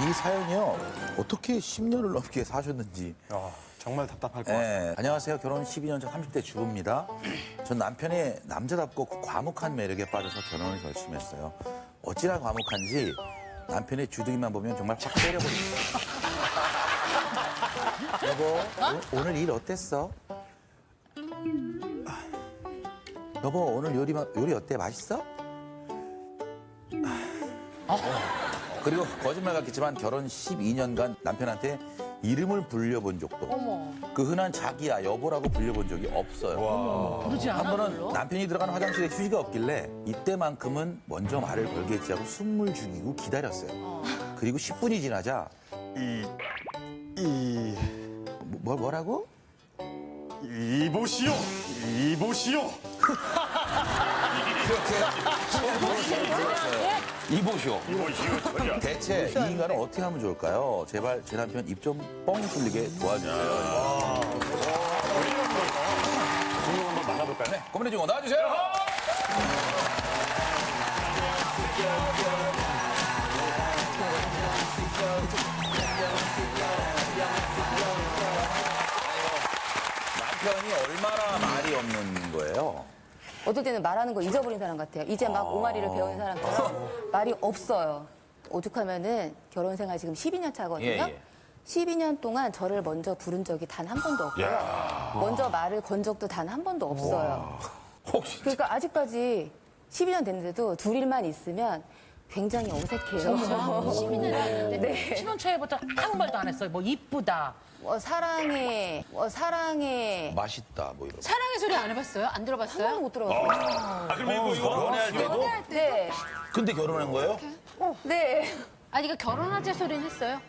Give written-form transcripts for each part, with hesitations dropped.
이 사연이요. 어떻게 10년을 넘게 사셨는지. 정말 답답할 것 같아요. 네, 안녕하세요. 결혼 12년 차 30대 주부입니다. 전 남편의 남자답고 과묵한 매력에 빠져서 결혼을 결심했어요. 어찌나 과묵한지 남편의 주둥이만 보면 정말 확 때려버립니다. 여보, 오늘 일 어땠어? 여보, 오늘 요리 어때? 맛있어? 그리고 거짓말 같겠지만 결혼 12년간 남편한테 이름을 불려본 적도 그 흔한 자기야 여보라고 불려본 적이 없어요. 그러지 한 않아? 번은 별로? 남편이 들어간 화장실에 휴지가 없길래 이때만큼은 먼저 말을 걸겠지 하고 숨을 죽이고 기다렸어요. 그리고 10분이 지나자 뭐라고? 이보시오! 이보시오! 이보시오. 대체 이 인간은 어떻게 하면 좋을까요? 제발 제 남편 입 좀 뻥 뚫리게 도와주세요. 주인공 한번 만나볼까요? 네, 고민의 주인공 나와주세요. 남편이 얼마나 말이 없는 거예요? 어떨 때는 말하는 거 잊어버린 사람 같아요. 이제 막 오마리를 배운 사람처럼 말이 없어요. 오죽하면은 결혼 생활 지금 12년 차거든요. 예. 12년 동안 저를 먼저 부른 적이 단 한 번도 없고요. 먼저 말을 건 적도 단 한 번도 없어요. 혹시 그러니까 아직까지 12년 됐는데도 둘이만 있으면 굉장히 어색해요. 12년 됐는데 네. 신혼초에부터 아무 말도 안 했어요. 뭐 이쁘다. 사랑해, 사랑해. 맛있다 뭐 이런. 사랑의 소리 안 해봤어요? 안 한 들어봤어요? 번도 못 들어봤어요. 그럼 이거 결혼할 때도? 네, 근데 결혼한 거예요? 네. 아니, 그 결혼하자 소리는 했어요?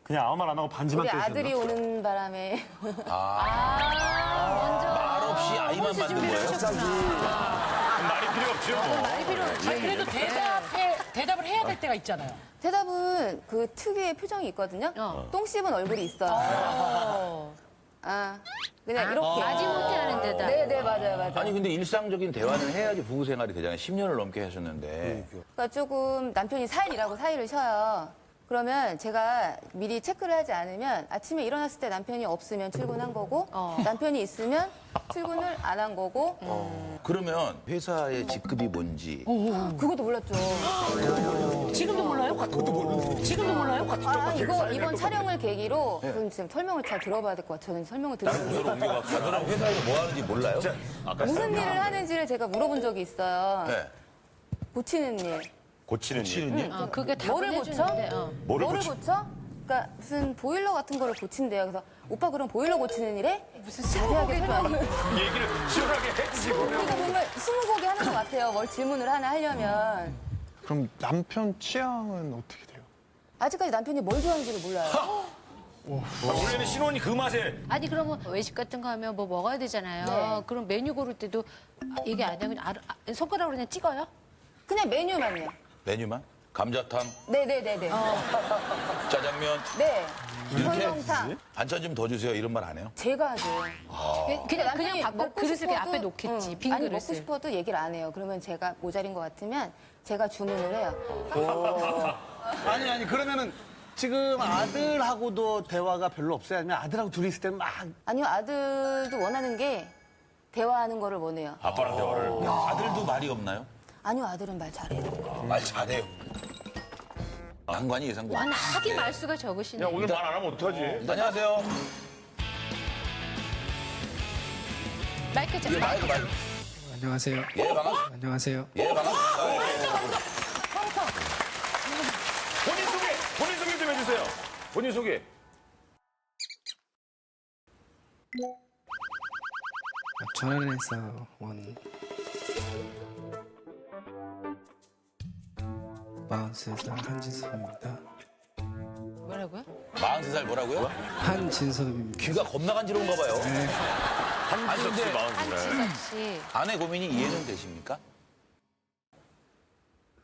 그냥 아무 말 안 하고 반지만 우리 떼셨나? 아들이 오는 바람에 말 없이 아이만 만든 거예요? 말이 필요 없죠. 말이 필요 없지. 그래도 대답을 해야 될 때가 있잖아요. 대답은 그 특유의 표정이 있거든요. 똥 씹은 얼굴이 있어요. 그냥 이렇게. 마지못해 하는 대답. 네, 맞아요. 아니 근데 일상적인 대화는 해야지 부부 생활이 되잖아요. 10년을 넘게 하셨는데. 그러니까 조금 남편이 4일 일하고 4일을 쉬어요. 그러면 제가 미리 체크를 하지 않으면 아침에 일어났을 때 남편이 없으면 출근한 거고 남편이 있으면 출근을 안 한 거고 그러면 회사의 직급이 뭔지. 그것도 몰랐죠. 지금도 몰라요? 지금도 몰라요? 이번 촬영을 계기로 그럼 지금 설명을 잘 들어봐야 될 것 같아요. 저는 설명을 들으면 부서로 옮겨가 가더라고 회사에서 뭐 하는지 몰라요? 무슨 일을 하는지를 제가 물어본 적이 있어요. 네. 고치는 일. 고치는 일. 그게 뭐를 답을 고쳐? 해주는데. 뭐를 뭐를 고치- 고쳐? 그러니까 무슨 보일러 같은 거를 고친대요. 그래서 오빠 그럼 보일러 고치는 일에 무슨 자세하게 설명을. 얘기를 시원하게 해주시고. 그러니까 정말 스무고개 하는 것 같아요. 뭘 질문을 하나 하려면. 그럼 남편 취향은 어떻게 돼요? 아직까지 남편이 뭘 좋아하는지를 몰라요. 원래는 신혼이 그 맛에. 아니, 그러면 외식 같은 거 하면 뭐 먹어야 되잖아요. 네. 그럼 메뉴 고를 때도 얘기 안 하면 손가락으로 그냥 찍어요? 그냥 메뉴만요. 메뉴만? 감자탕, 네네네네. 짜장면, 네. 이렇게 설렁탕. 반찬 좀 더 주세요 이런 말 안 해요? 제가 하죠. 그냥 남편이 밥 그릇을 그냥 앞에 놓겠지. 빈 아니 그릇을. 먹고 싶어도 얘기를 안 해요. 그러면 제가 모자린 것 같으면 제가 주문을 해요. 아니 그러면은 지금 아들하고도 대화가 별로 없어요? 아니면 아들하고 둘이 있을 때는 막 아니요, 아들도 원하는 게 대화하는 거를 원해요. 아빠랑 대화를. 아들도 말이 없나요? 아니요, 아들은 말 잘해요. 말 잘해요. 난관이 예상도. 워낙에 말수가 적으시네. 오늘 말 안 하면 어떡하지? 안녕하세요. 마이크 좀. 마이크. 안녕하세요. 예, 반갑습니다. 안녕하세요. 예, 반갑습니다. 본인 소개 좀 해주세요. 본인 소개. 전원에서 온 43살 한진섭입니다. 뭐라고요? 43살 뭐라고요? 한진섭입니다. 귀가 겁나 간지러운가 봐요. 한지석 씨 근데 40살. 한지석 씨. 아내 고민이 이해는 되십니까?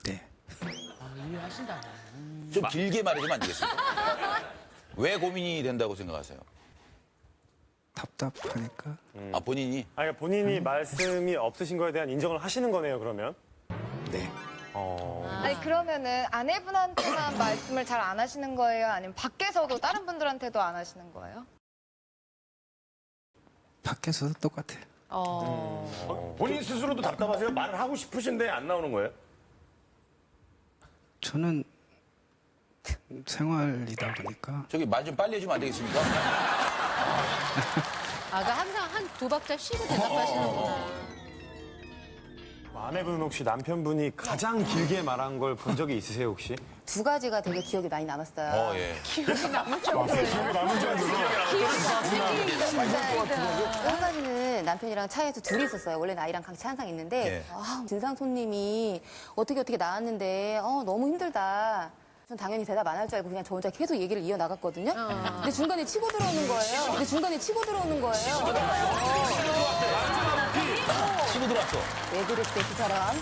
네. 이해하신다. 좀 길게 말해주면 안 되겠습니까? 왜 고민이 된다고 생각하세요? 답답하니까. 아, 본인이? 아니, 그러니까 본인이 말씀이 없으신 거에 대한 인정을 하시는 거네요, 그러면. 네. 아니 그러면은 아내분한테만 말씀을 잘 안 하시는 거예요? 아니면 밖에서도 다른 분들한테도 안 하시는 거예요? 밖에서도 똑같아요. 본인 스스로도 답답하세요? 말을 하고 싶으신데 안 나오는 거예요? 저는 생활이다 보니까 저기 말 좀 빨리 해주면 안 되겠습니까? 아가 항상 한 두 박자 쉬고 대답하시는구나. 아내분 혹시 남편분이 가장 길게 말한 걸 본 적이 있으세요 혹시? 두 가지가 되게 기억이 많이 남았어요. 예. 한 가지는 남편이랑 차에서 둘이 있었어요. 원래 아이랑 같이 항상 있는데 예. 진상 손님이 어떻게 나왔는데 너무 힘들다. 전 당연히 대답 안 할 줄 알고 그냥 저 혼자 계속 얘기를 이어나갔거든요. 근데 중간에 치고 들어오는 거예요. 치고 들어왔어. 왜 그랬대 그 사람?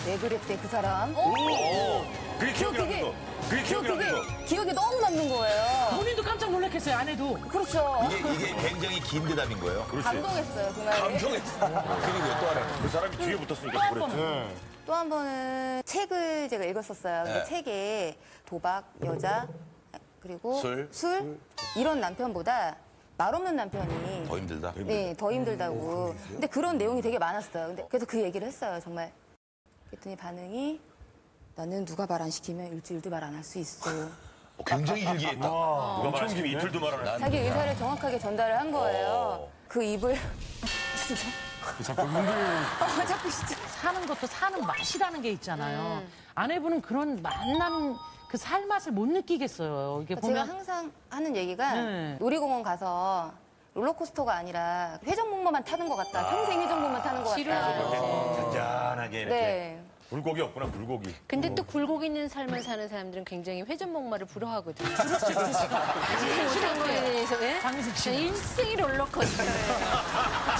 왜 그랬대 그 사람? 그게 기억이 남는 거. 그게 기억이 남는 거. 기억에 너무 남는 거예요. 본인도 깜짝 놀랐겠어요, 아내도. 그렇죠. 이게 굉장히 긴 대답인 거예요. 감동했어요 그날. 감동했어. 그리고 또 하나. 그 사람이 뒤에 붙었으니까 그랬지. 또 한 번은 책을 제가 읽었었어요. 근데 네. 책에 도박, 여자, 그리고 술. 이런 남편보다 말 없는 남편이 더 힘들다. 네, 더 힘들다고. 근데 그런 내용이 되게 많았어요. 근데 그래서 그 얘기를 했어요, 정말. 그랬더니 반응이 나는 누가 말 안 시키면 일주일도 말 안 할 수 있어. 굉장히 길게 했다. 누가 말하시면 이틀도 말 안 해. 자기 의사를 정확하게 전달을 한 거예요. 그 입을 진짜. 자꾸 진짜. 사는 것도 사는 맛이라는 게 있잖아요. 아내분은 그런 만남, 그 살맛을 못 느끼겠어요. 이게 제가 보면. 항상 하는 얘기가 네. 놀이공원 가서 롤러코스터가 아니라 회전목마만 타는 것 같다. 평생 회전목마 타는 것 같다. 잔잔하게 이렇게. 네. 불고기 없구나, 불고기. 근데 또 굴곡 있는 삶을 사는 사람들은 굉장히 회전목마를 부러워하거든요. 그렇지. 못한 거에 대해서. 예? 장미숙 씨. 일생이 롤러코스터예요.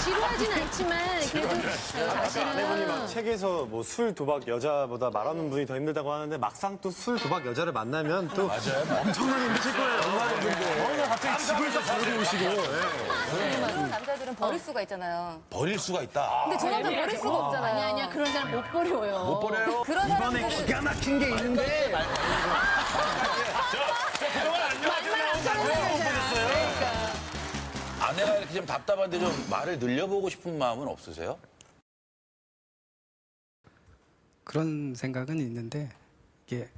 지루하진 않지만 그래도 아내분이 막 사실은 책에서 뭐 술 도박 여자보다 말하는 분이 더 힘들다고 하는데 막상 또 술 도박 여자를 만나면 또 엄청나게 힘드실 거예요. 얼마나 힘든데. 갑자기 집에서 자고 오시고. 그런 남자들은 버릴 수가 있잖아요. 버릴 수가 있다. 근데 저 남자 버릴 수가 없잖아요. 아니야 그런 사람 못 버려요. 못 버려요? 그런 이번에 사람들은 기가 막힌 게 있는데 그동안 안녕하세요. 아내가 이렇게 좀 답답한데 좀 말을 늘려보고 싶은 마음은 없으세요? 그런 생각은 있는데 이게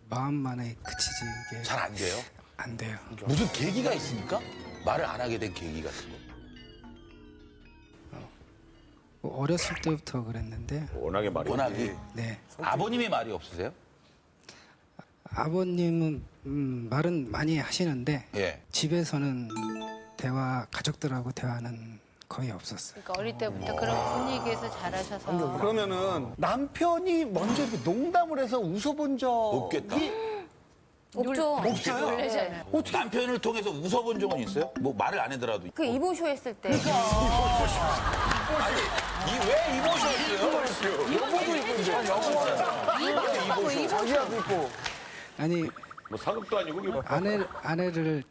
마음만에 그치지 이게 잘 안 돼요? 안 돼요. 무슨 계기가 있습니까? 말을 안 하게 된 계기 같은 거. 뭐 어렸을 때부터 그랬는데 워낙에 말이. 워낙이. 네. 아버님이 말이 없으세요? 아버님은 말은 많이 하시는데 예. 집에서는 가족들하고 대화는 거의 없었어요. 그러니까 어릴 때부터 그런 분위기에서 자라셔서 그러면은 남편이 먼저 이렇게 농담을 해서 웃어본 적 없겠다. 없죠. 없어요? 놀라잖아요. 남편을 통해서 웃어본 적은 있어요? 뭐 말을 안 하더라도. 그 이보쇼 했을 때. 왜 이모셨어요? 아니 뭐 사극도 아니고 이거. 아내를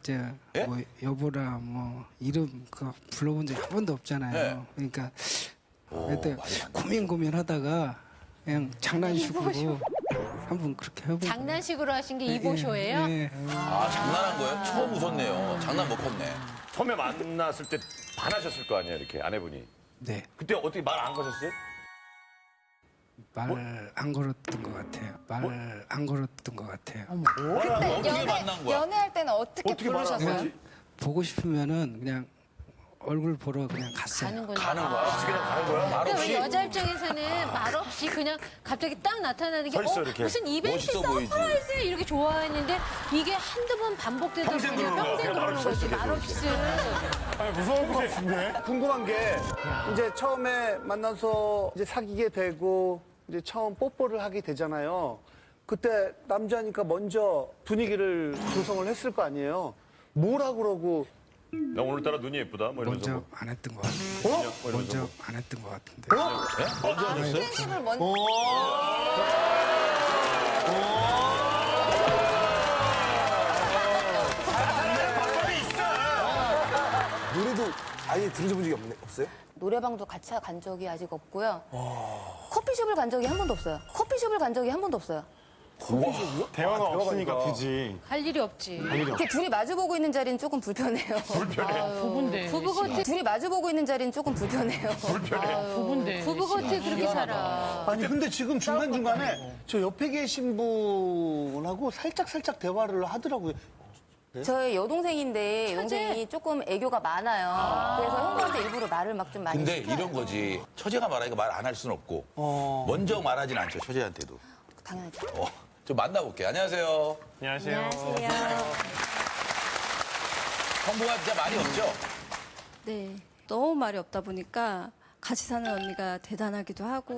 예? 뭐 여보라 뭐 이름 그 불러본 적이 한 번도 없잖아요. 네. 그러니까 그때 고민하다가 그냥 장난식으로 한번 그렇게 해보고. 장난식으로 하신 게 이보쇼예요? 네. 아, 장난한 거예요? 처음 웃었네요. 장난 못 컸네. 처음에 만났을 때 반하셨을 거 아니에요, 이렇게 아내분이. 네. 그때 어떻게 말 안 거셨어요? 말 안 걸었던 것 같아요. 말 안 걸었던 것 같아요. 어떻게 만난 거야? 연애할 때는 어떻게 부르셨어요? 그냥 보고 싶으면은 그냥 얼굴 보러 그냥 갔어요. 가는구나. 가는 거야? 그냥 가는 거야? 말 근데 왜 없이? 여자 입장에서는 말 없이 그냥 갑자기 딱 나타나는 게 서 있어, 이렇게. 무슨 이벤트 멋있어 보이지. 서프라이즈 이렇게 좋아했는데 이게 한두 번 반복되다 평생 보면 그러는 거야. 평생 그냥 그러는 거지. 말 없이. 무서운 거 있네. 궁금한 게 이제 처음에 만나서 이제 사귀게 되고 이제 처음 뽀뽀를 하게 되잖아요. 그때 남자니까 먼저 분위기를 조성을 했을 거 아니에요. 뭐라 그러고 나 오늘따라 눈이 예쁘다, 뭐 이러면서. 먼저 안 했던 것 같은데. 뭐 이러면서. 먼저 안 했던 것 같은데. 먼저 하셨어요? 스킨십을 먼저. 노래도 아예 들어본 적이 없어요? 노래방도 같이 간 적이 아직 없고요. 커피숍을 간 적이 한 번도 없어요. 커피숍을 간 적이 한 번도 없어요. 대화가 없으니까 굳이 할 일이 없지. 이렇게 둘이 마주보고 있는 자리는 조금 불편해요. 부부인데. 부부 겉에 둘이 마주보고 있는 자리는 조금 불편해요. 부부인데. 부부 겉에 그렇게 살아. 아니 근데 지금 중간중간에 저 옆에 계신 분하고 살짝 대화를 하더라고요. 저의 여동생인데 동생이 조금 애교가 많아요. 그래서 형부한테 일부러 말을 막 좀 많이 근데 시켜요. 이런 거지. 처제가 말하니까 말 안 할 수는 없고. 먼저 말하진 않죠, 처제한테도. 당연하죠. 좀 만나볼게요. 안녕하세요. 안녕하세요. 성부가 진짜 말이 없죠? 네, 너무 말이 없다 보니까 같이 사는 언니가 대단하기도 하고